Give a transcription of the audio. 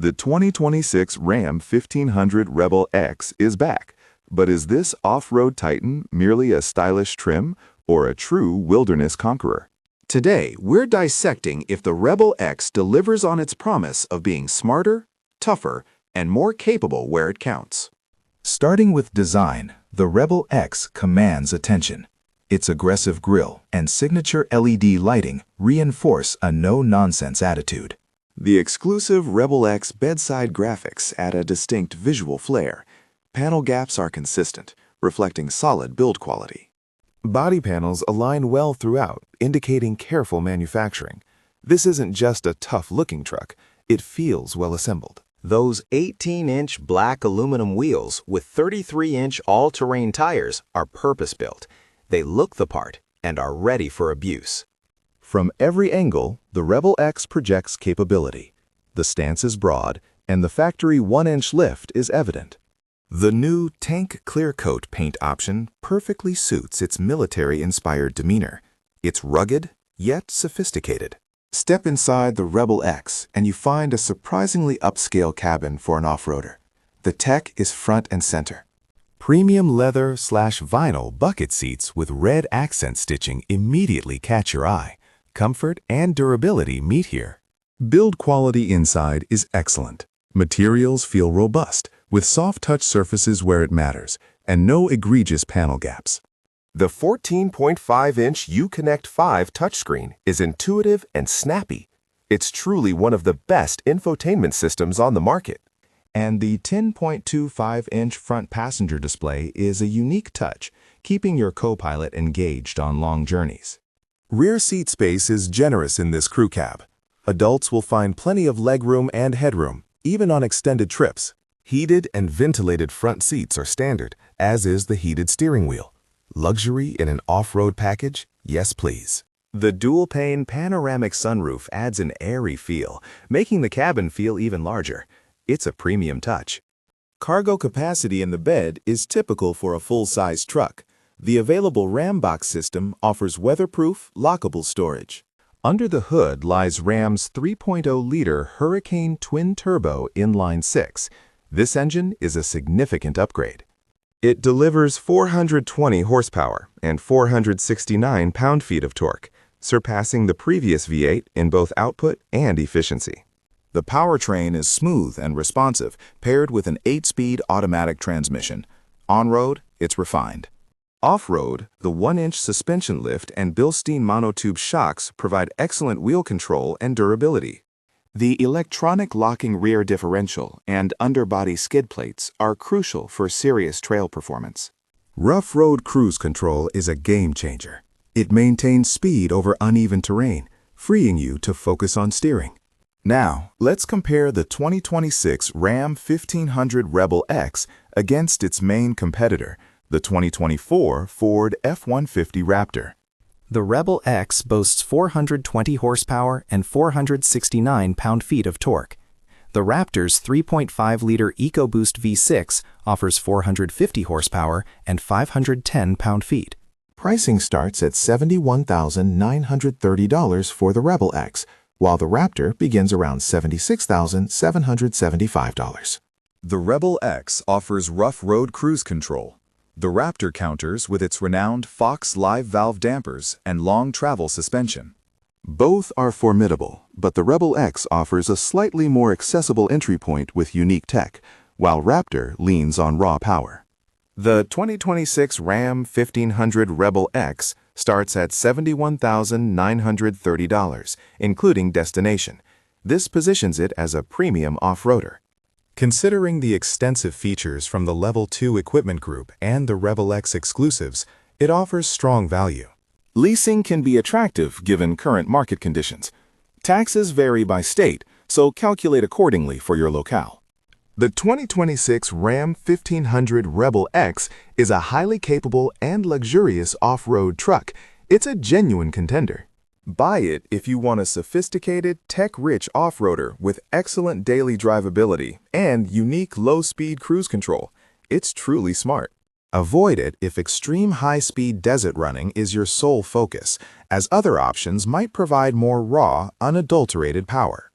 The 2026 Ram 1500 Rebel X is back, but is this off-road titan merely a stylish trim or a true wilderness conqueror? Today, we're dissecting if the Rebel X delivers on its promise of being smarter, tougher, and more capable where it counts. Starting with design, the Rebel X commands attention. Its aggressive grille and signature LED lighting reinforce a no-nonsense attitude. The exclusive Rebel X bedside graphics add a distinct visual flair. Panel gaps are consistent, reflecting solid build quality. Body panels align well throughout, indicating careful manufacturing. This isn't just a tough-looking truck, it feels well assembled. Those 18-inch black aluminum wheels with 33-inch all-terrain tires are purpose-built. They look the part and are ready for abuse. From every angle, the Rebel X projects capability. The stance is broad, and the factory 1-inch lift is evident. The new tank clear coat paint option perfectly suits its military-inspired demeanor. It's rugged, yet sophisticated. Step inside the Rebel X and you find a surprisingly upscale cabin for an off-roader. The tech is front and center. Premium leather/vinyl bucket seats with red accent stitching immediately catch your eye. Comfort and durability meet here. Build quality inside is excellent. Materials feel robust, with soft-touch surfaces where it matters, and no egregious panel gaps. The 14.5-inch Uconnect 5 touchscreen is intuitive and snappy. It's truly one of the best infotainment systems on the market. And the 10.25-inch front passenger display is a unique touch, keeping your co-pilot engaged on long journeys. Rear seat space is generous in this crew cab. Adults will find plenty of legroom and headroom, even on extended trips. Heated and ventilated front seats are standard, as is the heated steering wheel. Luxury in an off-road package? Yes, please. The dual-pane panoramic sunroof adds an airy feel, making the cabin feel even larger. It's a premium touch. Cargo capacity in the bed is typical for a full-size truck. The available Ram box system offers weatherproof, lockable storage. Under the hood lies Ram's 3.0-liter Hurricane twin-turbo inline-six. This engine is a significant upgrade. It delivers 420 horsepower and 469 pound-feet of torque, surpassing the previous V8 in both output and efficiency. The powertrain is smooth and responsive, paired with an 8-speed automatic transmission. On-road, it's refined. Off-road, the 1-inch suspension lift and Bilstein monotube shocks provide excellent wheel control and durability. The electronic locking rear differential and underbody skid plates are crucial for serious trail performance. Rough road cruise control is a game-changer. It maintains speed over uneven terrain, freeing you to focus on steering. Now, let's compare the 2026 Ram 1500 Rebel X against its main competitor, the 2024 Ford F-150 Raptor. The Rebel X boasts 420 horsepower and 469 pound-feet of torque. The Raptor's 3.5-liter EcoBoost V6 offers 450 horsepower and 510 pound-feet. Pricing starts at $71,930 for the Rebel X, while the Raptor begins around $76,775. The Rebel X offers rough road cruise control. The Raptor counters with its renowned Fox live valve dampers and long travel suspension. Both are formidable, but the Rebel X offers a slightly more accessible entry point with unique tech, while Raptor leans on raw power. The 2026 Ram 1500 Rebel X starts at $71,930, including destination. This positions it as a premium off-roader. Considering the extensive features from the Level 2 equipment group and the Rebel X exclusives, it offers strong value. Leasing can be attractive given current market conditions. Taxes vary by state, so calculate accordingly for your locale. The 2026 Ram 1500 Rebel X is a highly capable and luxurious off-road truck. It's a genuine contender. Buy it if you want a sophisticated, tech-rich off-roader with excellent daily drivability and unique low-speed cruise control. It's truly smart. Avoid it if extreme high-speed desert running is your sole focus, as other options might provide more raw, unadulterated power.